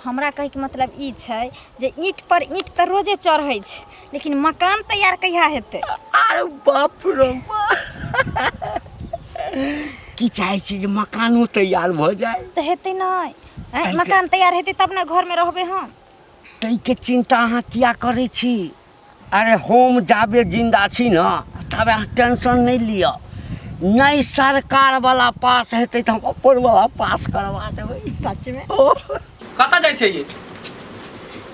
हमरा कहे के मतलब ई छै जे ईंट पर ईंट त रोजे चढ़ै छै, लेकिन मकान तैयार कहिया हेतै? अरे बाप रे की चाहे छी जे मकानो तैयार भ जाए त हेतै नै? मकान तैयार हेतै तब न घर में रहबे हम। तै के चिंता अहाँ किया करे छी? अरे हम जाबे जिंदा छी न तबे अहाँ टेंशन नहीं लिया। नहीं सरकार वाला पास हेतै त हम अपन वाला पास करवा देबै। सच में कता जाय छै ये?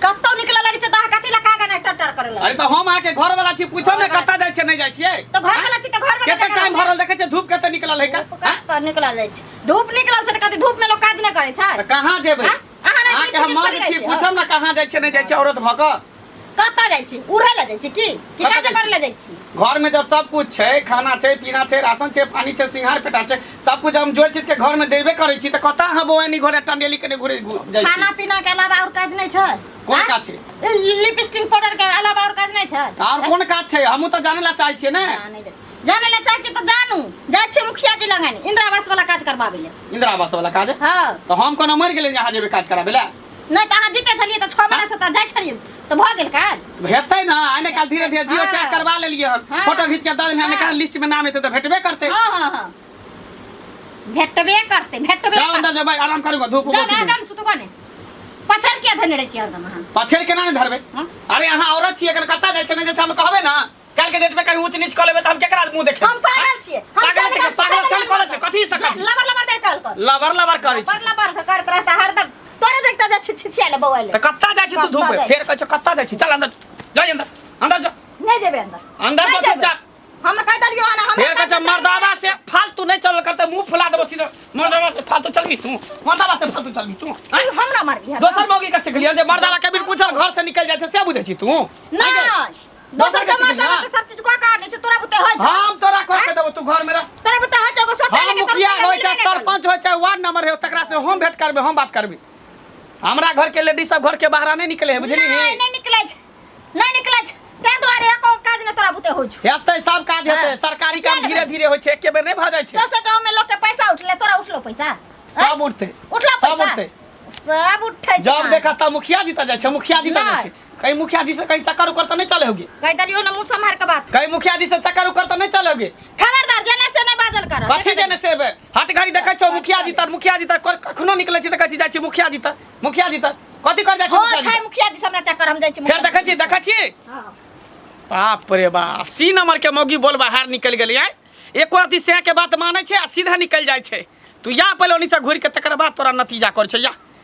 कत्तौ निकल लगे छै त अहाँ कथि ला कागा नै टटर करे लगे? अरे तो हम आके घर वाला छी, पूछो ने कता जाय छै नहीं जाय छियै? तो घर वाला छी त घर वाला केते टाइम भरल देखे छै, धूप केते निकलल है का? कत्ता निकल जाय छै? धूप निकलल छै त कथि धूप में लोग काज नै करे छै? कहां जेबै? आके हम मार छी, पूछो ना कहां जाय छै नहीं जाय छै औरत भक? कत्ता जाय छी? उड़ै ला जाय छी की काज करे ला जाय छी? घर में जब सब कुछ छै, खाना छै, पीना छै, राशन छै, पानी छै, सिंगार पेटा छै, सब कुछ हम जोड़ चीज के घर में देबे करे छी त कता हम ओनी घरे टंडेली कने घुरे जाय छी? खाना पीना के अलावा और काज नै छै? कोन काज छै? लिपस्टिक पाउडर के अलावा और काज नै छै? और कोन काज छै? हमहु त जाने ला चाहै छियै ने। जाने ला चाहै छी त जानू, जाय छी मुखिया जी लंग इंदिरा आवास वाला काज करबाबे ले। इंदिरा आवास वाला काज? हां तो हम कोनो मर गेलै जहां जेबे काज कराबे ला? नै त अहाँ जीते छलिए त 6 महीना से त जाय छलिए त भ गेल काज। भेटतै ना, आने काल धीरे धीरे जियो टैग करवा लेलिए हम। फोटो खींच के द देलिए, निकाल लिस्ट में नाम हेतै त भेटबे करतै। हां भेटबे करतै, भेटबे। जाओ अंदर जाओ भाई, आराम करू, धूप जा ना सुतो कोने पछर के धने रे छी हरदम अहाँ? पछेर केना ने धरबे? अरे अहाँ औरत छियै, अगर कत्ता जाय छै नै जाय छै हम कहबे ना, काल के डेट में कहीं ऊंच नीच क लेबे त हम केकरा मुंह देखे? हम पागल छियै, पागल सन करे से कथि से कथि? लबर लबर दे कल कर, लबर लबर करे छी, लबर लबर करत रहता हरदम। तोरे देखता जा छिछिया ले बौआ ले त कत्ता जाय छै तू धूप में? फेर कहै छ कत्ता जाय छै? चल अंदर जा, अंदर अंदर जा। नहीं जेबे अंदर, अंदर जो चुपचाप। हम कह दलियो आना हम फेर कहै छ मर्दावा से फालतू नहीं चल करते, मुंह फुला देबो सीधा। मर्दावा से फालतू चलबी तू, मर्दावा से फालतू चलबी तू। हम ना मार दिया दोसर मौगी का सिखलियन जे मर्दावा के बिन पूछल घर से निकल जाय छै, से बुझै छी तू? नहीं दोसर के मर्दावा के सब चीज को काट छै, तोरा बुते होय छै? हम तोरा कह के देबो, तू घर में रह। तोरा बुते होय छै? को सोच हम मुखिया होय छै, सरपंच होय छै, वार्ड नंबर है, तकरा से हम भेंट करबे, हम बात करबे। हमरा घर के लेडीज सब घर के बाहर नहीं निकले है, बुझली? नहीं निकले छै, नहीं निकले छै, ते दुआरे एको काज न तोरा बुते होय छै। हेतै सब काज हेतै, सरकारी काम धीरे धीरे होय छै, एके बेर नहीं भ जाय छै। सौ गांव में लोग के पैसा उठले, तोरा उठलो पैसा? सब उठते, उठला सब पैसा? उठते। सब उठै छै। जब देखा तब मुखिया जी त जाय छै, मुखिया जी त जाय छै। कहीं मुखिया जी से कहीं चक्कर उकर त नहीं चले होगे? कह दलियो ना मुंह संभार के बात। कहीं मुखिया जी से चक्कर उकर त नहीं चले होगे? खबरदार जने से नहीं बाजल कर। कथि जने से हट घड़ी देखै छौ मुखिया जी त कखनो निकलै छी त कहै छी जाय छी मुखिया जी त, मुखिया जी त कथि कर जाय छी? हो छै मुखिया जी हमरा चक्कर हम जाय छी। फेर देखै छी हां बाप रे बा, सी नंबर के मौगी बोल बाहर निकल गेली है। एको रति से के बात मानै छै आ सीधा निकल जाय छै। तू या पहले ओनी से घुर के तकर बाद तोरा नतीजा कर छै,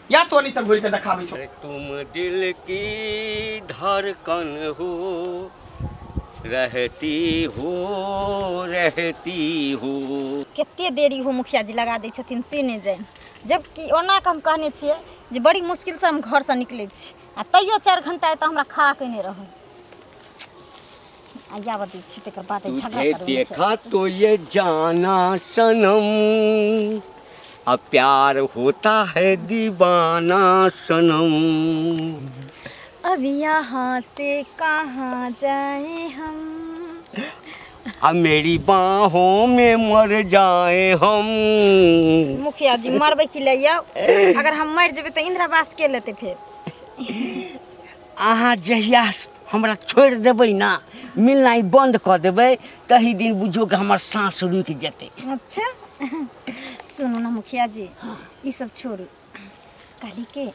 या तो ओनी से घुर के देखाबै छौ। तुम दिल की धड़कन हो, रहती हो। केते देरी हो मुखिया जी लगा दै छथिन से नहीं जान, जबकि ओना के हम कहने छियै जे बड़ी मुश्किल से हम घर से निकले छी आ तैयो 4 घंटा त हमरा खा के नहीं रहल। आया बदी छी तकर बाद झगड़ा करू। तुझे देखा तो ये जाना सनम, अब प्यार होता है दीवाना सनम। अब यहाँ से कहाँ जाए हम, अब मेरी बाहों में मर जाए हम। मुखिया जी मरबे की ले आओ, अगर हम मर जेबे त इंदिरा आवास के लेते फिर? अहाँ जहिया हमरा छोड़ देबै ना, मिलनाइ बंद कर देबै, तही दिन बुझो कि हमर सांस रुक जेतै। अच्छा सुनो ना मुखिया जी, ये सब छोड़ू, कहली के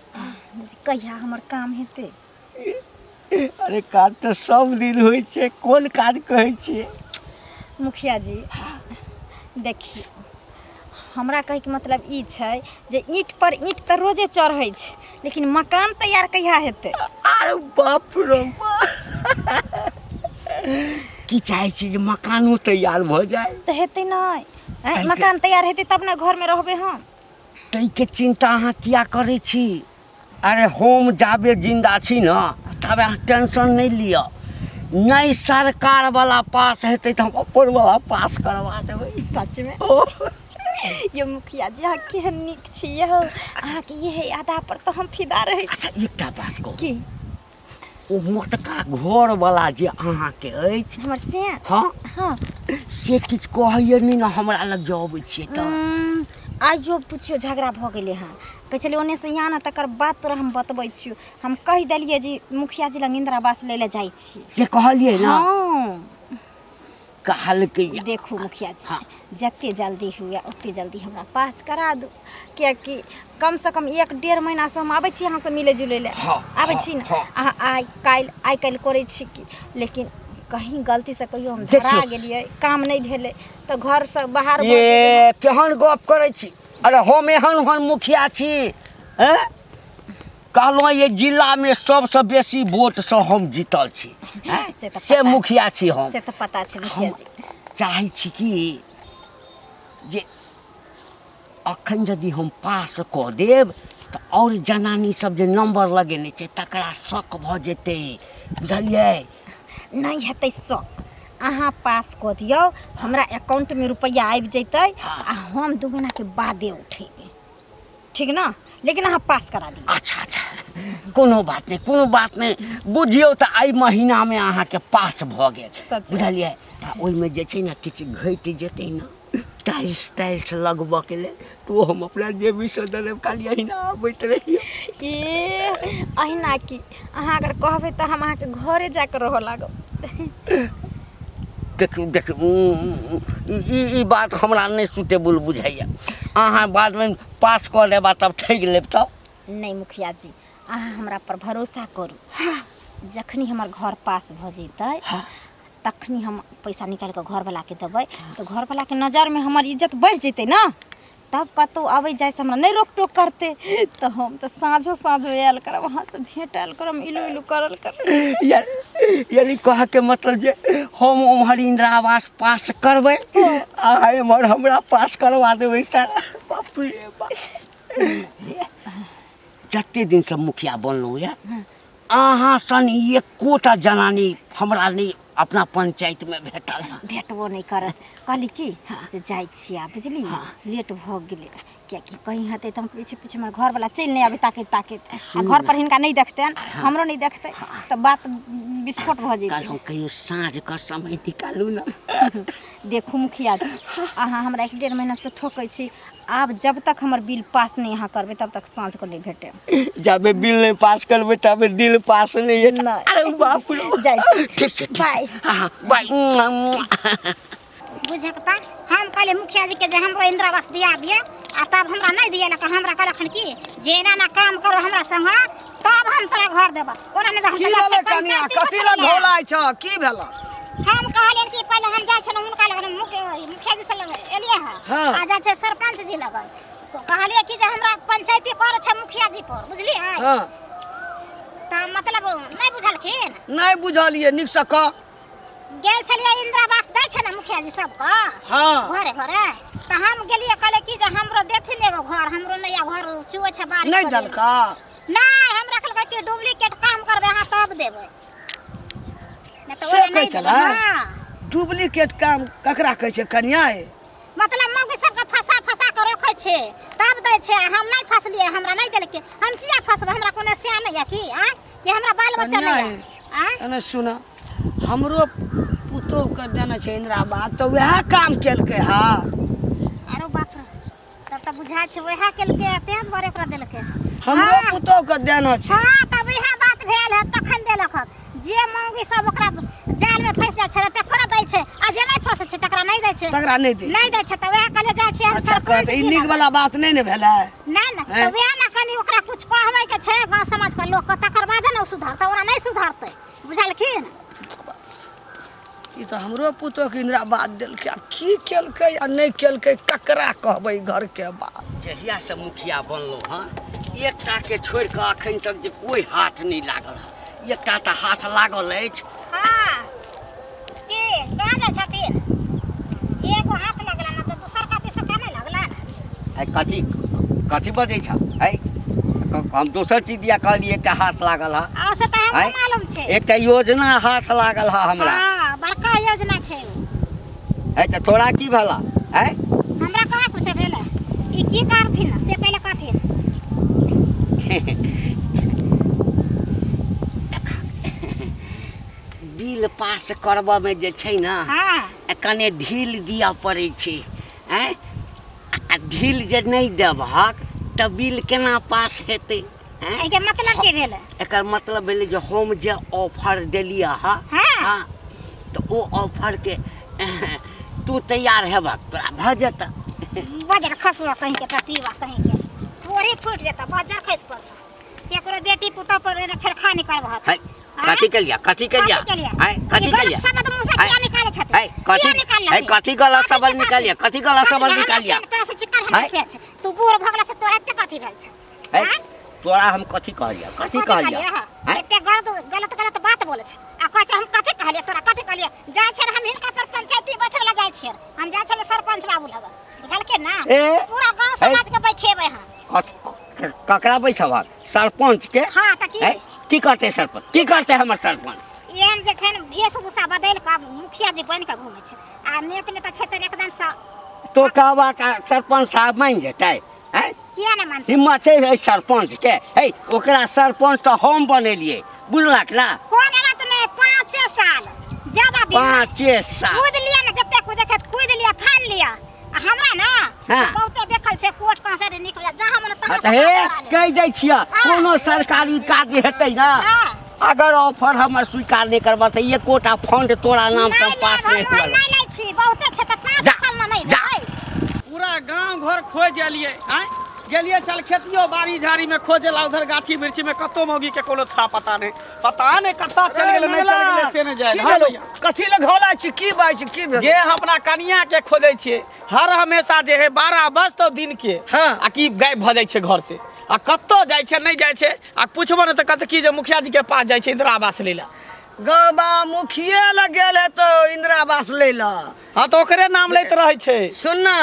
कहिया हमर काम हेतै? अरे काज तो सब दिन होइ छै, कोन काज कहै छियै? मुखिया जी देखिए, हमरा कहे के मतलब ई छै जे ईंट पर ईंट त रोजे चढ़ै छै, लेकिन मकान तैयार कहिया हेतै? अरे बाप रे की चाहे छी जे मकानो तैयार भ जाए? त हेतै नै, मकान तैयार हेतै तब ना घर में रहबे हम। तै के चिंता अहाँ किया करे छी? अरे हम जाबे जिंदा छी न तबे अहाँ टेंशन नहीं लिया। नहीं सरकार वाला पास हेतै त हम अपन वाला पास करवा देबै। सच में ये मुखिया जी अहाँ केहन नीक छियै हो, अहाँ के ये अदा पर तो हम फिदा रहै छी। अच्छा एकटा बात कहू, की ओ मोटका घर वाला जे अहाँ के अछि हमर से? हाँ हाँ से किछ कहैए नहीं ना, हमरा लग जबै छियै त आइयो पुछियो झगड़ा भऽ गेलै हँ कहै छलै ओन्ने से यहाँ ने तकर बाद तोरा हम बतबै छियौ हम कहि देलियै जे मुखिया जी लग इंदिरा आवास लै लए जाइ छी से कहलियै ना हाँ कहलकै जे देखू मुखिया जी हाँ। जते जल्दी हुए ओते जल्दी हमरा पास करा दू कियाकि कम से कम 1-1.5 महीना से हम आबै छी यहाँ से मिले जुले ले हाँ, आबै छी ने हाँ। अहाँ आइ काल्हि करै छी कि लेकिन कहीं गलती से कहियो हम धरा देखियौ। गेलियै काम नहीं भेलै तो घर से बाहर ये केहन गप करै छी अरे हम एहन मुखिया छी हैं कहलहुँ ये जिला में सबसे बेसी वोट से हम जीतल छी हैं? से तो से पता मुखिया छी हम से तो पता छै मुखिया हम जी चाहै छी कि जे अखन यदि हम पास कऽ देब तऽ और जनानी सब जे नंबर लगेने छै तकरा शक भऽ जेतै बुझलियै नहीं हेतै शौक अहाँ पास कऽ दियौ हमरा अकाउंट में रुपया आबि जैतै आ हम 2 महीना के बादे उठेबै ठीक ना लेकिन अहाँ पास करा दियौ अच्छा अच्छा कोनो बात नहीं बुझियौ तऽ एहि महीनामे अहाँके पास भऽ गेल सच। बुझलियै आ ओहिमे जे छै ने किछु घटि जेतै ने टाइल्स लगबऽके लेल तऽ ओ हम अपना जेबीसँ दऽ देब खाली अहिना आबैत रहियौ ए अहिना की अहाँ अगर कहबै तऽ हम अहाँके घरे जाके रहऽ लागब देखियौ ई बात हमरा नहि सुटेबल बुझाइए अहाँ बादमे पास कऽ लेबा तब ठकि लेब तब नहीं मुखिया जी अहाँ हमरा पर भरोसा करू जखनी हमर घर पास भऽ जैतै तखनी हम पैसा निकालि कऽ घरवलाके देबै तऽ घरवलाके नजरमे हमर इज्जत बढ़ि जेतै ने तब कतहु अबै जाइ से हमरा नहीं रोक टोक करते तऽ हम तऽ साँझो आयल करब वहाँ से भेंट आयल करब इलू करल करब यानी कहके मतलब जे हम उम्हर इंदिरा आवास पास करबै आ एम्हर हमरा पास करवा देबै सारा बाप रे बाप जते दिन से मुखिया बनलहुँ यऽ अहाँ सन एकोटा जनानी हमरा नहीं अपना पंचायत में भेटल हँ भेटबो नहीं करत कहली की से जाइ छियै बुझली लेट भऽ गेलै कियाकि कहीं हेतै तऽ हम पीछे हमर घरवला चलि नहीं आबै ताकैत आ घर पर हिनका नहीं देखतैन हमरो नहीं देखतै तऽ बात विस्फोट भऽ जेतै हम कहियो साँझ का समय निकालू ना देखू मुखिया जी अहाँ हमरा 1-1.5 महीना से ठोकै छी आब जब तक हमर बिल पास नहीं अहाँ करबै तब तक साँझ को नहीं भेटे जाबे बिल नहीं पास करबै तबे दिल पास नहीं है नहीं। अरे बाप रे जाइ ठीक छै बाय। हाँ बाय बुझे के हम कहले मुखिया जी के जे हमरो इंदिरा आवास दिया दिए आ तब हमरा नहीं दिए लक हमरा कहलखन की जे एना ना काम करो हमरा संग तब हम तोरा घर देब ओना नहीं की भेलै कनिया कथी ला ढोलाइ छ की भेलै हम कहलियन कि पहले हम जाय छन हुनका लग मुखिया जी से लग एलिए हाँ। आ जाय छै सरपंच जी लग तो कहलिए कि जे हमरा पंचायती कर छै मुखिया जी पर बुझली है हां त मतलब नहीं बुझलखिन नहीं बुझलिए निक से कह गेल छलिए इंदिरा आवास दै छै ना मुखिया जी सबके हां घरे घरे त हम गेलिए कहले कि जे हमरो देथिन एगो घर हमरो नया घर चुए छै बारिश नहीं दलका नहीं हमरा कहलकै कि डुप्लीकेट काम करबे अहाँ तब देबै नहीं तो से ओना कहै नहीं छला देबै। हाँ। डुप्लीकेट काम ककरा कहै छै कनिया मतलब मौगी सबके फंसा के रखै छै तब दै छै हम नहीं फसलिए हमरा नहीं देलकै हम किया फसबै हमरा कोनो सिया नहीं है कि कि हमरा बाल बच्चा कनिया नहीं है एने सुन हमरो पुतोह के देने छै इंदिरा आवास तो वह काम केलकै हा अरे बाप रे तब त बुझाय छै वएह केलकै तें दुआरे ओकरा देलकै हमरो हाँ। पुतोह के देने छै हाँ तब इएह बात भेल है तखन देलक हँ। जे मौगी सब ओकरा जाल में फंस जाइ छै तकरा दै छै आ जे नहीं फंसै छै तकरा नहीं दै छै तकरा नहीं दे नहीं दै छै त वएह कहले जाइ छै हम अच्छा सरपंच कहते ई जी नीक लग। वाला बात नहीं ने भेलै नहीं ना हैं? तो वएह ना कनी ओकरा कुछ कहबै के छै गांव समाज के लोग के तकर बाद न सुधरतै ओकरा नहीं सुधरतै बुझलखिन ई तो हमरो पुतोह के इंदिरा आवास देलकै आ की केलकै आ नहीं केलकै ककरा कहबै घर के बात जहिया से मुखिया बनलो हाँ एकटा के छोड़ के अखन तक जे कोई हाथ नहीं लागल है एकटा तऽ हाथ लागल अछि हां के कहाँ जाइ छथिन एगो हाथ लगला ना तो दूसर काती से काहे लगला आई कथी कथी बजै छ आई हम दोसर चीज दिया कहलिए एकटा हाथ लागल है आ से त हमरो आँय? मालूम छै एकटा योजना हाथ लागल है हमरा हां बड़का योजना छै आई तऽ तोरा की भला आई हमरा कहाँ कुछ भेलै ई की करथिन से पहले कहथिन बिल पास करबऽ में जे छै ना हां कने ढील दिया पड़ै छै हैं आ ढील जे नहीं देबहक तऽ बिल केना पास हेतै? एके मतलब की भेलै? एकर मतलब भेलै जे हम जे ऑफर देलियै हाँ। तऽ ओ ऑफर के तू तैयार हेबक तोरा भऽ जेतऽ। बजर खसुआ कहीं के टटीवा कहीं के तोरे फूट जेता बजर खस पर केकरो बेटी पुतौ पर छरखानी करबह। है कथी के लिया कथी के लिया है कथी के लिया शब्द मुंह से क्या निकाले छथि? है कथी है कथी गलत शब्द निकालिया कथी गलत शब्द निकालिया? तोरा से चिक्कर हमरा से छै तू बूढ़ भगला से तोरा एते कथी भेल छै? है तोरा हम कथी कहलिया कथी कहलिया? एते गलत बात बोले छै आ कहै छै हम कथी कहलिए तोरा कथी कहलिए? जाय छै हम हिनका पर पंचायती बैठे ला जाय छियै हम जाय छले सरपंच बाबू लग बुझल के ना पूरा गांव समाज के बैठेबै हम। ककरा बैठबक? सरपंच के? हां त की करते सरपंच की करते हमर सरपंच? एहन जे छै वेशभूषा बदल के मुखिया जी बन के घूमै छै आ नेत में त छै त एकदम सा तो कहबा का सरपंच साहब मान जेतै? हैं किया न मानते? हिम्मत छै सरपंच के? है ओकरा सरपंच तो हम बनेलिए बुझलक ना? कोन बात नहीं 5 साल ज्यादा दिन 5 साल कूद लिया ना जते कूद लिया फान लिया हमरा ना बहुते देखल छै कोर्ट कचहरी निकल जहां मन तहां हे कह दै छियै कोनो सरकारी काज हेतै ना अगर ऑफर हमर स्वीकार नहीं करबा त ये कोटा फंड तोरा नाम से पास नहीं हुआ। नहीं लै छी बहुते छै त 5 साल में नहीं भाई पूरा गांव घर खोज एलिए हैं गेलिए चल खेतियो बाड़ी झाड़ी में खोजेला उधर गाछी बिरछी में कतो मौगी के कोनो था पता नहीं कत्ता चल गेले नहीं चल गेले से नहीं जाय। हां भैया कथी ले घोला छी की बाई छी की भेल? गे अपना कनिया के खोजै छिए हर हमेशा जे है 12 बजतो दिन के आ की गायब भ जाय छै घर से आ कत्तो जाय छै नहीं जाय छै आ पूछबो न त कत की जे मुखिया जी के पास जाय छै इंदिरा आवास लेला। गबा मुखिया ल गेल है तो इंदिरा आवास लेला। हां तो ओकरे नाम लैत रहै छै। सुन ना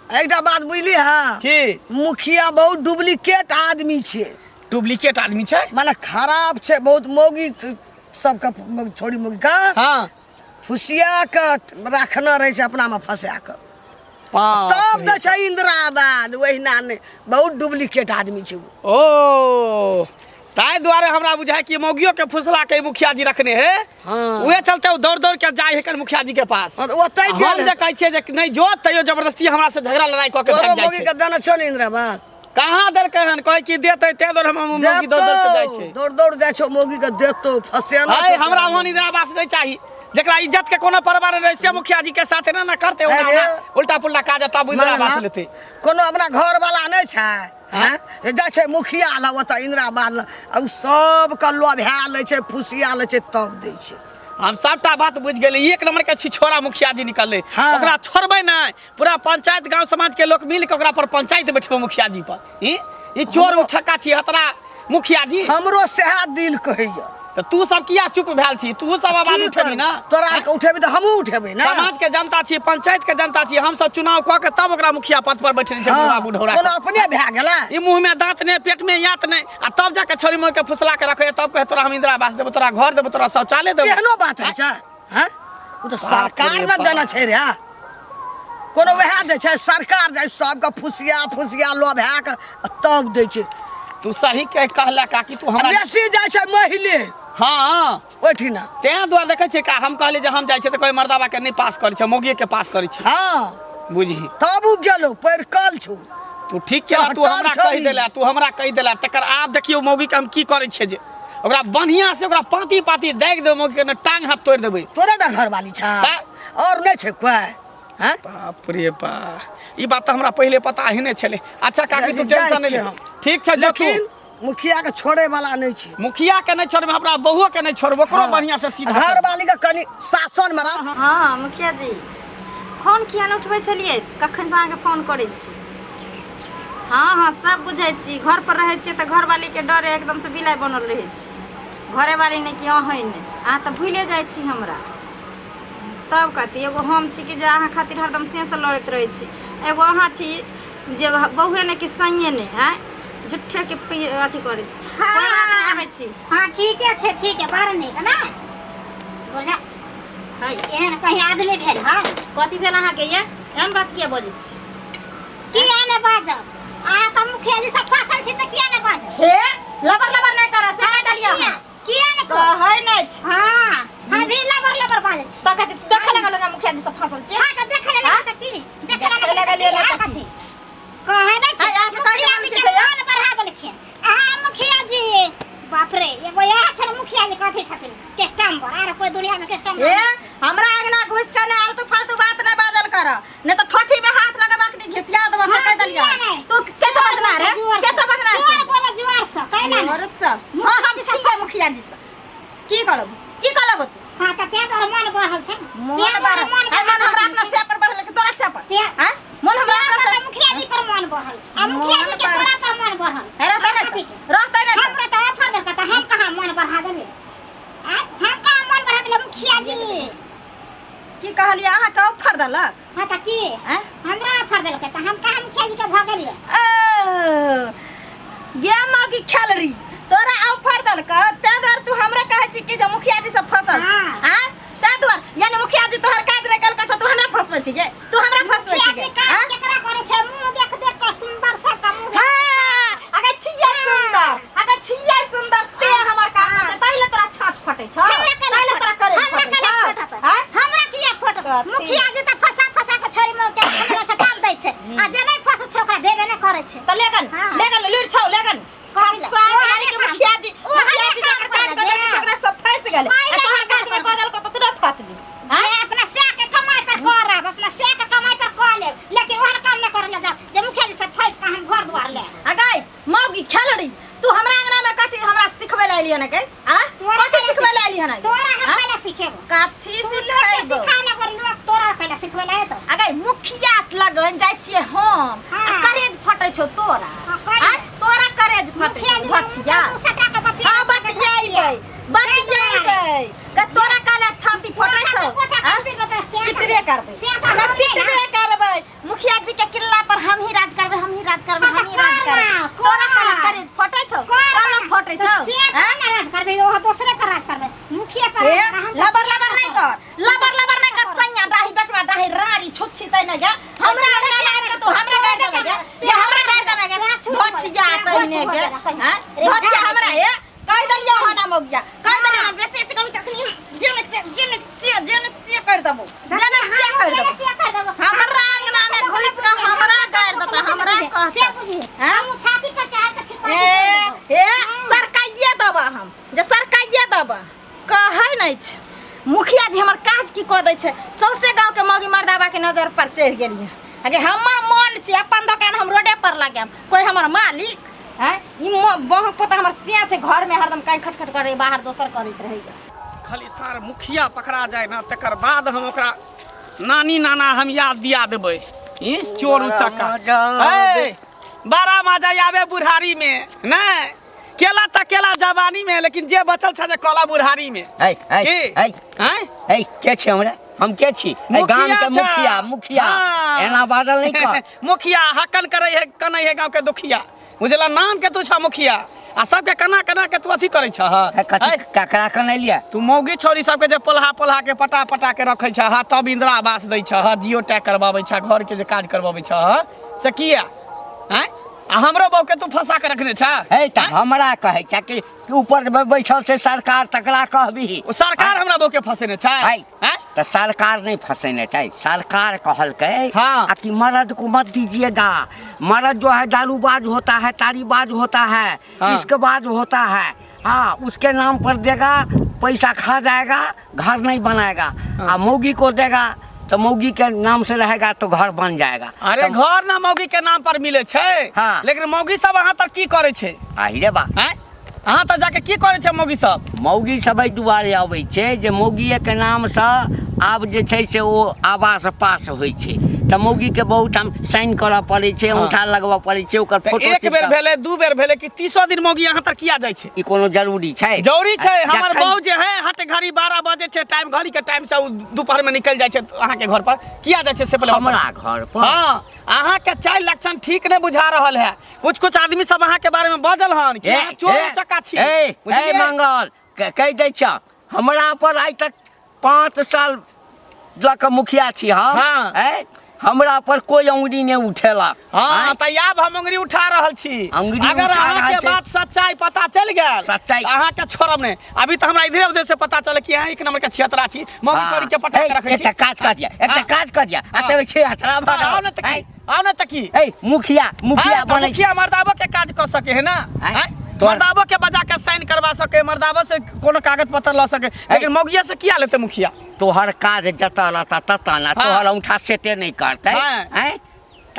एकटा बात बुझली हां की मुखिया बहुत डुप्लीकेट आदमी छै। डुप्लीकेट आदमी छै माने खराब छै बहुत मौगी सबका छोड़ी मौगी का हां फुसिया के रखना रहे छै अपना में फंसा के तब द छै इंदिरा आवास वहिना ने बहुत डुप्लीकेट आदमी छै ओ ताई द्वारे हमरा बुझाय कि मौगियो के फुसला के मुखिया जी रखने है उहे चलते दौड़ के जाय है मुखिया जी के पास ओतै हम जे कहै छियै जे नहीं जो तैयो जबरदस्ती हमरा से झगड़ा लड़ाई क के भाग जाय मौगी छै। के दाना छै ने इंदिरा आवास कहां देलकै हन कहै कि देतै ते दौड़ हम मौगी दौड़ के जाय छै दौड़ जाय छै मौगी के देतो फसेला है हमरा ओहन इंदिरा आवास नहीं चाहिए जेकरा इज्जत के कोनो परवाह नहीं से मुखिया जी के साथ ना करते उल्टा पुल्टा काज तब इंदिरा आवास लेते कोनो अपना घर वाला नहीं छै हैं जाय छै मुखिया ल ओत इंदिरा आवास आ सब के लोभा ले छै फुसिया ले छै तब दै छै। हम सबटा बात बुझ गेली एक नंबर के छिछोरा मुखिया जी निकलले ओकरा छोड़बै नहीं पूरा पंचायत गांव समाज के लोग मिल के ओकरा पर पंचायत बैठबो मुखिया जी पर ई चोर उठका छी हतरा मुखिया जी हमरो सेहा दिल कहैया तो तू सब किया चुप भेल छी तू सब आवाज उठेबी ना तोरा के उठेबी त हमहू उठेबै ना समाज के जनता छी पंचायत के जनता छी हम सब चुनाव क के तब ओकरा मुखिया पद पर बैठे छै बुढ़ा बुढ़ौरा कोनो अपने भै गेला ई मुंह में दांत ने पेट में यात ने आ तब जाके छोरी मोर के फुसला के रखे तब कहे तोरा हम इंदिरा आवास देबो तोरा घर देबो तोरा शौचालय देबो एहनो बात है छै हैं उ त सरकार में देना छै रे कोनो वह दे छै सरकार दे सब के फुसिया लोभा के तब दै छै। तू सही कह कहला का कि तू हमरा बेसी जाय छै महिले हां ओठिना ते द्वार देखे छै का हम कहले जे हम जाय छै त कोई मर्दावा के नहीं पास करे छै मौगिए के पास करे छै हां बुझी तब उ गेलो पर कल छु तू ठीक केला तू हमरा कहि देला तकर आब देखियो मौगी के हम की करे छै जे ओकरा बढ़िया से ओकरा पाती देख दे मौगी के न टांग हाथ तोड़ देबै तोरा ना घर वाली छ और नहीं छै कोई हैं बाप रे बा ई बात त हमरा पहले पता ही नहीं छले। अच्छा काकी तू टेंशन नहीं ले ठीक छै जो तू मुखिया के छोड़े वाला नहीं छै मुखिया के नहीं छोड़बे हमरा बहुओ के नहीं छोड़बो ओकरो बढ़िया से सीधा घर वाली के कनी शासन में रह। हाँ मुखिया जी फोन किया नहीं उठबै छलिए कखन से अहाँ के फोन करै छी। हाँ सब बुझै छी घर पर रहै छी त घर वाली के डर एकदम से बिलाइ बनल रहै छी घरे वाली ने कि अहाँ ने अहाँ त भूले जाइ छी हमरा तब कहती एगो हम छी कि जे अहाँ खातिर हरदम से लड़त रहै छी एगो अहाँ छी जे बहुए ने कि सैये ने हैं झूठे के अथी करे छी कोई बात नहीं आबै छी। हां ठीक है बार नहीं का ना बोला हाय एहन कहीं आदमी भेल हां कथी भेल अहाँ के ये एहन बात किया बजै छी किया ने बाजब आ त मुखिया जी सब फसल छी त किया ने बाजब हे लबर नहीं करा से कह दलिया किया ने तो है नहीं छी हां हम भी लबर बाजै छी तो कहती देखे लगा मुखिया जी सब फसल छी हां त देख ले ना त की देख ले लगा लियो ना कथी मुखिया जी कथी छथिन कस्टमर आर कोई दुनिया में कस्टमर ए हमरा अंगना घुस के ने आलतू फालतू बात न बाजल कर ने तो ठोठी में हाथ लगाबा के घिसिया देबा से कह दलिया तू के समझना रे के समझना जोर बोले जोर से कहना और सब हम छिए मुखिया जी से की करब हां त ते तोर मन बढ़ल छै मन बार मन हमरा अपना से पर बढ़ल के तोरा से पर हां मन हमरा अपना मुखिया जी पर मन बढ़ल आ मुखिया जी के तोरा पर मन बढ़ल रहता नहीं हमरा तो ऑफर दे त हम कहां मन बढ़ा देले हम कहां मन बढ़ा देले मुखिया जी की कहलिए अहाँ का ऑफर देलक हां त की हमरा ऑफर देलक त हम कहां मुखिया जी के भगलिए गेम की खेलरी तोरा ऑफर देलक ते दर तू हमरा कहे छी कि जे मुखिया जी से फसल छी हां ते दर यानी मुखिया जी तोहर काज रे कल कथा तू हमरा फसबै छी जे तू हमरा फसबै छी जे हां केकरा करे छै मुंह देख देख के सुंदर सा का मुंह हां अगर छियै सुंदर ते हमर काम छै पहिले तोरा छाछ फटै छ पहिले तोरा करे फटै छ हां हमरा किया फटत मुखिया जी त फसा के छोरी में के हमरा छ काम दै छै आ जे नहीं फस छै ओकरा देबे नहि करे छै त लेगन लुर छौ लेगन खसा यानी कि मुखिया जी जब काज कर के सकरा सब फंस गेले तोहर काज में कदल को तुरंत फंसली हां अपना से के कमाई पर करब अपना से के कमाई पर कर ले लेकिन वह काम न करे ले जा जे मुखिया जी सब फंस के हम घर द्वार ले अगाई मौगी खेलड़ी तू हमरा अंगना में कथि हमरा सिखबै ले एलिए न के हां कथि सिखबै ले एलिए न तोरा हम पहले सिखेबो कथि सिखैबो सिखाने पर लोग तोरा पहले सिखबै ले तो अगाई मुखिया लगन जाय छिए हम करेज फटै छौ तोरा हां तोरा करेज फटै छौ धछिया सटा के बतियाइबै के तोरा काला छाती फटै छौ पिटबे करबै मुखिया जी के किला पर हम ही राज करबै तोरा काला करेज फटै छौ काला फटै छौ हां राज करबै ओ दूसरे पर राज करबै मुखिया पर लबर नहीं कर सैया डाही बेटवा डाही रारी छुच्छी तै न जा हमरा के तू हमरा गाड़ देबे ये हमरा गाड़ देबे धछिया तैने के हां धछिया हमरा ये कह दलियो हो ना मोगिया कह दलियो ना बेसी कम तखनी जन से कर देबो हमरा अंगना में घुस के हमरा गाड़ देता हमरा कह से हम छाती पर चढ़ के छिपा ए सरकाइए दबा हम जे सरकाइए दबा कहै नै छ मुखिया जी हमर काज की कह दै छै सौसे गांव के मौगी मर्दाबा के नजर पर चढ़ गेलिए अगे हमर मन छै अपन दुकान हम रोडे पर लगाम कोई हमर मालिक है ई बहुत पता हमर सिया छै घर में हरदम काई खटखट करे बाहर दोसर करैत रहै खाली सार मुखिया पकड़ा जाए ना तकर बाद हम ओकरा नानी नाना हम याद दिया देबै ई चोर उचक्का बड़ा मजा आवे बुढ़ारी में नहीं केला त केला जवानी में लेकिन जे बचल छ जे कला बुढ़ारी में के छी हमरा हम के छी गांव के मुखिया एना बादल नहीं कर मुखिया हकन करे है कनै है गांव के दुखिया बुझला नाम के तू छ मुखिया आ सबके कना के तू अथी करे छ ककरा कनै लिया तू मौगी छोरी सबके जे पोल्हा के पटा के रखै छ तब इंदिरा आवास दै छ जियो टैग करबाबै छ घर के जे काज करबाबै छ से किया हैं आ हमरो बहू के तू फंसा के रखने छ त हमरा कहै छ कि ऊपर बैठल से सरकार तकरा कहबी सरकार हमरा बहू के फंसेने छ हैं तो सरकार नहीं फंसेने चाहिए सरकार कहलकै हाँ। कि मर्द को मत दीजिएगा मर्द जो है दारूबाज होता है तारीबाज होता है हाँ। इसके बाद होता है हाँ उसके नाम पर देगा पैसा खा जाएगा घर नहीं बनाएगा हाँ। मौगी को देगा तो मौगी के नाम से रहेगा तो घर बन जाएगा अरे घर ना मौगी के नाम पर मिले छे हाँ। लेकिन मौगी सब अहाँ तक की करे छे रे बा हैं अहाँ तक जाके की करे छे मौगी सब एहि दुआरे अबै छे जे मौगी के नाम से आब जे छै से ओ आवास पास होइ छे त मौगी के बहुत हम साइन करऽ पड़ै छे अंगूठा लगबऽ पड़ै छे ओकर फोटो एक बेर भेले दू बेर भेले कि 30 दिन मौगी अहाँ तक किया जाय छे ई कोनो जरूरी छै जरूरी छे हमर बहू जे है हट घड़ी 12 बजे छे टाइम घड़ी के टाइम से दोपहर में निकल जाय छे अहाँ के घर पर किया जाय छे से पहले हमरा घर पर हां अहाँ के चाय लक्षण ठीक नहीं बुझा रहल है कुछ आदमी सब अहाँ के बारे में बजल हन कि अहाँ चोर चक्का छी बुझलिए मंगल कह दै छ हमरा पर आइ तक 5 साल लक मुखिया छी हम हमरा पर कोई अंगुरी नहीं उठेला हां त आब हम अंगुरी उठा रहल छी अगर अहाँ के बात सच्चाई पता चल गेल सच्चाई अहाँ के छोड़ब नहीं अभी तो हमरा इधरे उधर से पता चले कि अहाँ एक नंबर के छियतरा छी मौगी छोरी के पटा के रखै छी एकटा काज कर दिया आते छै हतरा आओ न तकी मुखिया बनै मुखिया मर्दाबो के काज कर सके है ना मर्दाबो के बजा के साइन करवा सके दावा से कोनो कागज पत्र ला सके लेकिन मौगिया से किया लेते मुखिया तोहर काज जता रहता तता ना तोहर औंठा सेटे नहीं करते हाँ। हैं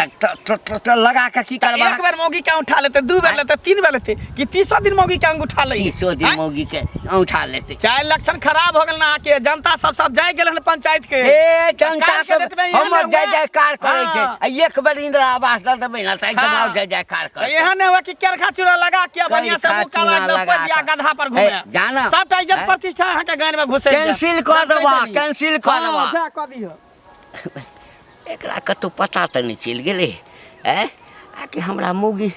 तो लगा के की करबा एक बार मौगी के उठा लेते, 2 बार लेते, 3 बार लेते कि 30 दिन मौगी के उठा ले 30 दिन मौगी के उठा लेते। चाहे इलेक्शन खराब हो गेल ना के जनता सब जाय गेल पंचायत के ए जनता के डेट में के हम यहाँ जय हुआ। जयकार करे छै हाँ। आ एक बार इंदिरा आवास दे देबै ना त एकदम हाँ। और जय जयकार करे यहाँ ने हुआ कि केरखा चूड़ा लगा के बढ़िया से मुंह काला एकदम कोई दिया गधा पर घूमे जाना सबटा इज्जत प्रतिष्ठा यहाँ के गान में घुसे कैंसिल कर देबा कैंसिल कर देबा जा क दियो एकरा कतौ पता त नहीं चल गेलै ए आ कि हमरा मौगी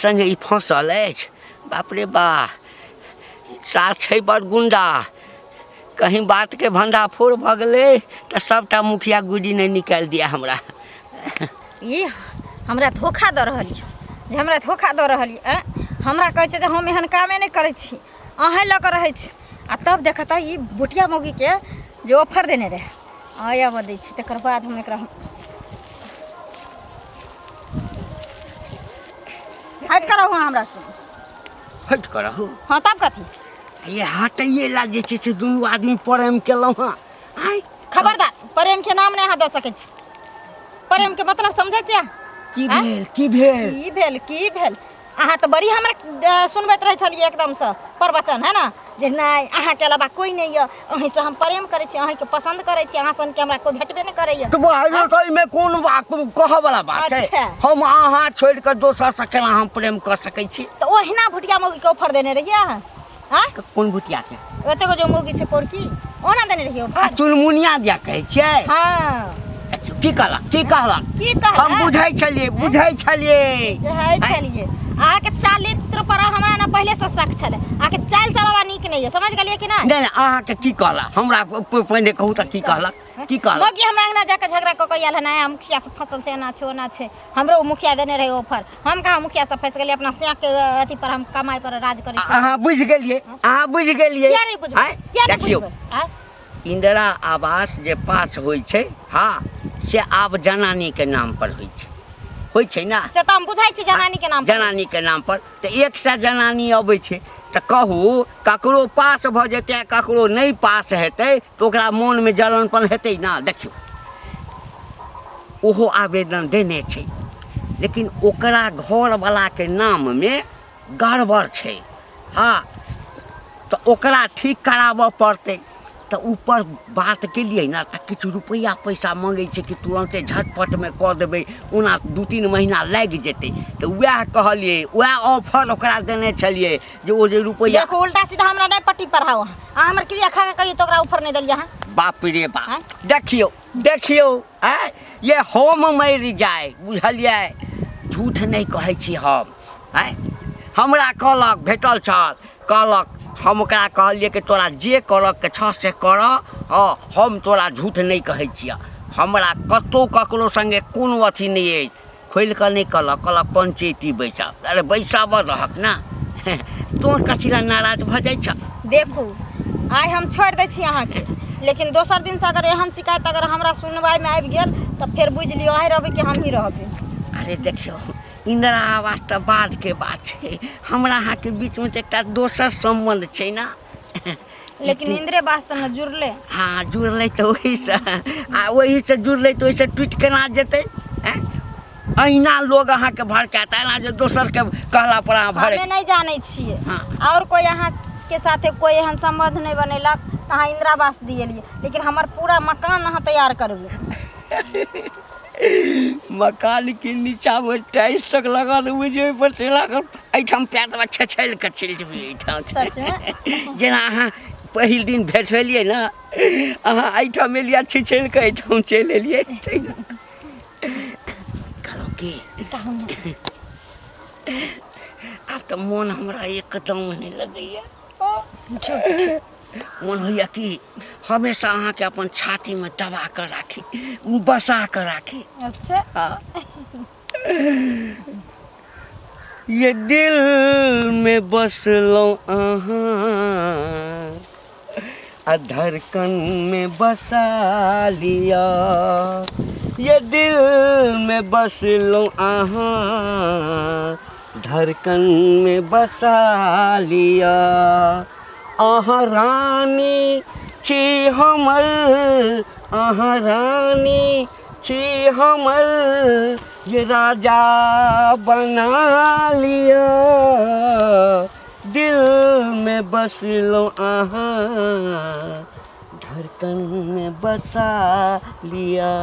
संगे ई फंसल अछि बाप रे बा साथ छै बड़ गुंडा कहीं बात के भंडा फोड़ भ गेलै त सबटा मुखिया गुडी नहीं निकाल दिया हमरा ये हमरा धोखा दऽ रहल यऽ जे हमरा धोखा दऽ रहल यऽ हमरा कहै छै जे हम एहन कामे नहि करै छी अहेँ लऽ कऽ रहै छी आ तब देखता ई बुटिया मौगीके जे ऑफर देने रहे आया दै छी तकर बाद हम एकरा हट करहु हमरा से हट करहु हाँ तब कथी ये हटैये ला जे छै से दुनू आदमी प्रेम केलहुँ हँ आइ खबरदार प्रेम के नाम नहीं अहाँ दऽ सकै छी प्रेम के मतलब समझै छियै की आँय? भेल की भेल की भेल अहाँ तो बड़ी हमरा सुनबैत रहे छलिए एकदम से प्रवचन है ना जे नहीं अहाँ के अलावा कोई नहीं है अहीं से हम प्रेम करे छी अहीं के पसंद करे छी अहाँ सन के हमरा कोई भेटबे नहीं करैया तो भाइयों तो में कौन बात कह वाला बात अच्छा। है हम अहाँ छोड़ कर दोसर से केना हम प्रेम कर सकै छी तो ओहिना भुटिया मौगी के ऑफर देने रहिए अहाँ हाँ कोन भुटिया के ओते को जो मौगी छै पोरकी ओना देने रहिए आ ऑफर चुनमुनिया दिया कहै छियै हाँ की कहला की कहला की कहला हम बुझै छलिए जहै छलिए अहाँ के चारित्र पर हमरा ना पहले से शक छले अहाँ के चाल चलावा नीक नहीं है समझ गेलिए कि नहीं नहीं अहाँ के की कहला हमरा पहिने कहू त की कहला की कहला मौगी हमरा अंगना जाके झगड़ा क के आयल है ना हम मुखिया से फसल छै ना छो ना छै हमरो मुखिया देने रहे ऑफर हम कहा मुखिया से फंस गेलिए अपना सिया के अथी पर हम कमाई पर राज करै छी अहाँ बुझ गेलिए किया नहीं बुझबै किया नहीं देखियो बुझबै हाँ? इंदिरा आवास जे पास होइ छै हाँ से आब जनानी के नाम पर होइ छै ना से तो हम बुझाई छी जनानी के नाम पर। जनानी के नाम पर तो 100 जनानी अबै छै तो कहू ककरो पास भ जेतै ककरो नहीं पास हेतै तो ओकरा मन में जलनपन हेतै ना देखियो ओहो आवेदन देने छै लेकिन ओकरा घर वाला के नाम में गड़बड़ छै हाँ तो ओकरा ठीक कराबऽ पड़तै तो ऊपर बात के लिए ना तो किछु रुपया पैसा मांगे छै कि तुरंते झटपट में कह देबै ओना 2-3 महीना लागि जेतै तो वएह कहलिए वएह ऑफर ओकरा देने छलिए जे ओ जे रुपया देखो उल्टा सीधा हमरा नहीं पट्टी पढ़ाओ अहाँ हमर क्रिया खा के कहियो तो ओकरा ऊपर नहीं देलिए अहाँ बाप रे बाप देखियो हैं ये हम मरि जाए बुझलिए झूठ नहीं कहै छी हम हैं हमरा कहलक भेटल छल कहलक हम ओकरा कहलिए कि तोरा जे करक के छ से कर हाँ हम तोरा झूठ नहीं कहै छियै हमरा कतौ ककरो संगे कोनो अथी नहीं अछि खोल कऽ नहीं कहलक पंचायती बैसाब अरे बैसाब रहक ना तो कथी ला नाराज भ जाइ छ देखू आइ हम छोड़ दै छी अहाँ के लेकिन दोसर दिन से अगर एहन शिकायत अगर हमरा सुनवाई में आबि गेल तो फिर बुझ लियो अहीं रहबै कि हम ही रहबै अरे देखियो इंदिरा आवास तो बाद के बात है हमरा अहाँ के बीच में तो एक दोसर संबंध छै ना लेकिन इंदिरे आवास से न जुड़ले हाँ जुड़ले तो वही से जुड़ले तो वही से टूट केना जेतै अहिना लोग अहाँ के भड़काता ना जे दोसर के कहला पर अहाँ भड़क हमें नहीं जाने छिए हाँ। और कोई यहाँ के साथे कोई एहन संबंध नहीं बनेलक तो अहाँ इंदिरा आवास दिएलिए लेकिन हमार पूरा मकान अहाँ तैयार करबै मकान के नीचा में टाइल्स तक लगा देबै जे पर चला कर एठाम पैर दबा छछैल के चलि जेबै एठाम सच में जेना अहाँ पहिल दिन भेट भेलिए ना अहाँ एठाम एलिए छछैल के एठाम चलि एलिए कहलहुँ की आब तो मन हमरा एकदम नहीं लगैया मन होइया कि हमेशा अहाँ के अपन छाती में दबा कर राखी बसा कर राखी अच्छा हाँ। ये दिल में बसलो अहाँ धड़कन में बसा लिया ये दिल में बसलो अहाँ धड़कन में बसा लिया। आहा रानी छी हमर, आहा रानी छी हमर, ये राजा बना लिया। दिल में बस लो आहा, धड़कन में बसा लिया।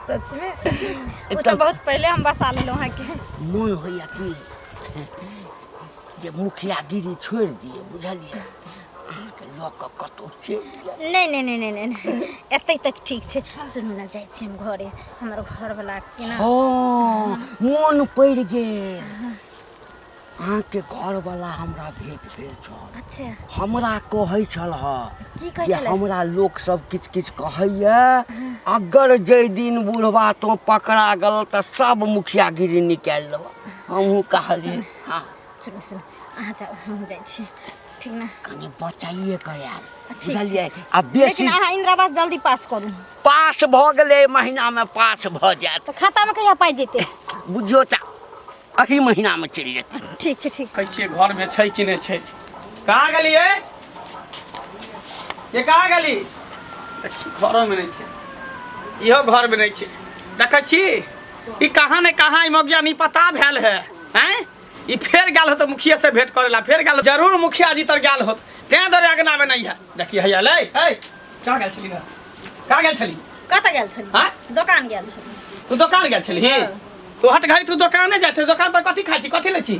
सच में वो तो बहुत पहले हम बसा लेलो हैं के मन होइया कि जे मुखियागिरी छोड़ दिए, बुझलिए अहाँके लऽ कऽ कतहु चलि नहीं नहीं नहीं नहीं नहीं एतै तक ठीक छै। सुनू ना जाइ छी हम घरे, हमर घर वाला के ना मन पड़ि गेल। अहाँके घरवला हमरा भेट भेल छल। अच्छा हमरा कहै छल की कहै कि छलै? हमरा लोक सब किछु किछु कहैया, अगर जाहि दिन बुढ़वा तो पकड़ा गेल तऽ सब मुखियागिरी निकालि देब। हमहूँ कहलिए हाँ सुनू सुनू अहाँ जाओ, हम जाइ छी, ठीक ना? कनि बचाइए कऽ आयब, ठीक बुझलियै? आ बेसी लेकिन अहाँ इंदिरा आवास जल्दी पास करू। पास भऽ गेलै, महीनामे पास भऽ जायत। तो खाता में कहिया पाइ जेतै? बुझियौ तऽ एही महीनामे चलि जेतै। ठीक छै ठीक। कहै छियै घर में छै कि नहीं छै? कहाँ गेलिए? ये कहाँ गेली? देखी घरों में नहीं छै, इहो घर में नहीं छै। देखै छी ई कहाँ ने कहाँ ई मौगिया नहीं पता भेल है। हैं ई फेर गेल होत मुखिया से भेंट करे ला, फेर गेल जरूर मुखिया जी तर गेल होत, तें दरे अगना में नहीं है। देखी हैया ले हे कहाँ गेल छली? कहाँ गेल छली? कतऽ गेल छली? हाँ? दुकान गेल छली। तू दुकान गेल छली? तू हट घड़ी तू दुकाने जाते, दुकान पर कथी खाइ छी, कथी ले छी?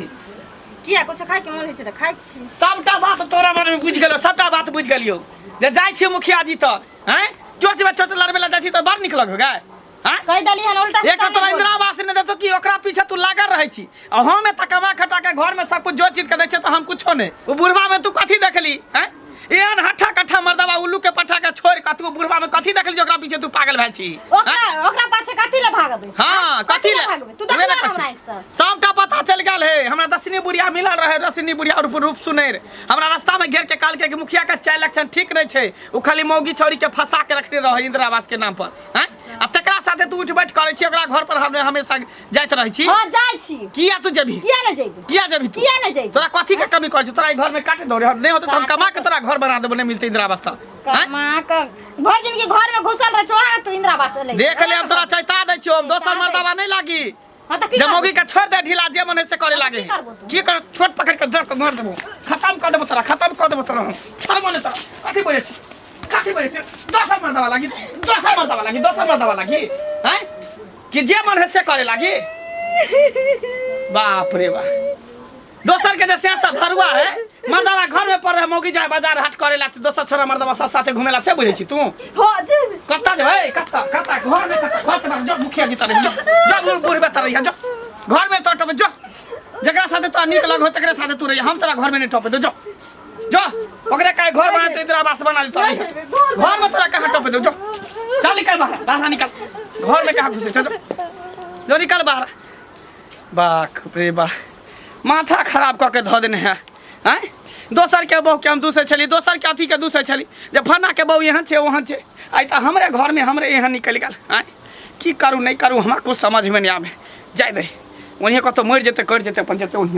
किया कुछ खाइ के मन होइ छै तऽ खाइ छी। सबटा बात तोरा बारे में बुझ गेलो, सबटा बात बुझ गेलियो। जे जाइ छी मुखिया जी तर हैं चोच में चोच लड़बे ला जाइ छी तऽ बड़ निक लगो गे। हैं कहि दली हन उल्टा एक तोरा इंदिरा आवास ने देतो कि ओकरा पीछे तू लागल रहै छी, आ हम एत कमा खटा के घर में सब कुछ जो चीज के दै छै तऽ हम कुछो नहीं। ओ बुढ़वा में तू कथी देखली? हैं एहन हट्ठा कट्ठा मर्दवा उल्लू के पट्ठा के छोड़ के तू बुढ़वा में कथी देखली जे ओकरा पीछे तू पागल भए छी? ओकरा पाछे कथी ले भागबे? हाँ कथी ले भागबे? तू देखला हमरा एक साथ सबटा पता चल गेल है। हमरा दसनी बुढ़िया मिलल रहे, दसनी बुढ़िया रूप सुनेर हमरा रास्ता में घेर के काल के मुखिया के 4 इलेक्शन ठीक नहीं छै, उ खाली मौगी छौरी के फंसा के रखने रहे इंदिरा आवास के नाम पर। हैं अब तकरा साथे तू उठ बैठ करे छी, ओकरा घर पर हम हमेशा जाइत रहै छी। हां जाइ छी। किया तू जेबी? किया न जेबी? किया जेबी तू? किया न जेबी? तोरा कथी के कमी कर छी? तोरा ई घर में काटे दौरे नहीं होत त हम कमा के तोरा घर बना देबो, नहीं मिलते इंदिरा आवास त। कमा के भर दिन के घर में घुसल रह छोड़ा तू इंदिरा आवास ले। देख ले हम तोरा चैता दै छियो, दोसर मर्दवा नहीं लागी। हां त की जब मौगी के छोड़ दे ढीला, जे मन से करे लागे। की कर छोट पकड़ के जड़ के मार देबो, खत्म कर देबो तोरा, खत्म कर देबो तोरा। छोड़ मने तोरा कथी बोले छी? कथी बोले छी? दोसर मर्दवा लागी, दोसर मर्दवा लागी, दोसर मर्दवा लागी। हैं कि जे मन है से करे लागी? बाप रे बाप, दोसर के जे सेंसा भरुआ है, मर्दवा घर में पड़ रहे, मौगी जाए बाजार हाट करे ला, दोसर छोरा मर्दवा साथ साथे घुमे ला, से बुझे छी तू? हो जे कत्ता जे है कत्ता कत्ता घर में कत्ता घर से बाहर जो मुखिया जी तर जो बुढ़ बेतर रही जो घर में तो जो जकरा साथे तो निक लग हो तकरे साथे तू रही, हम तोरा घर में नहीं टोपे दो जो जो ओकरे काहे घर बना तो इंदिरा आवास बना ली तोरा घर में तोरा कहां टोपे दो जो चल निकल बाहर, बाहर निकल, घर में कहां घुसे चल जो निकल बाहर। बाप रे बा माथा खराब क के ध देने है। हैं दोसर के बहू के हम दूसरे छली, दोसर के अथी के दूसरे छली, जब फना के बहू यहाँ छे वहाँ छे, आई तो हमरे घर में हमरे यहाँ निकल गल। हैं की करूँ नहीं करूँ हमरा कुछ समझ में नहीं आवे, जाए दे उन्हें को तो मर जेते कर जेते अपन जेते उन्हें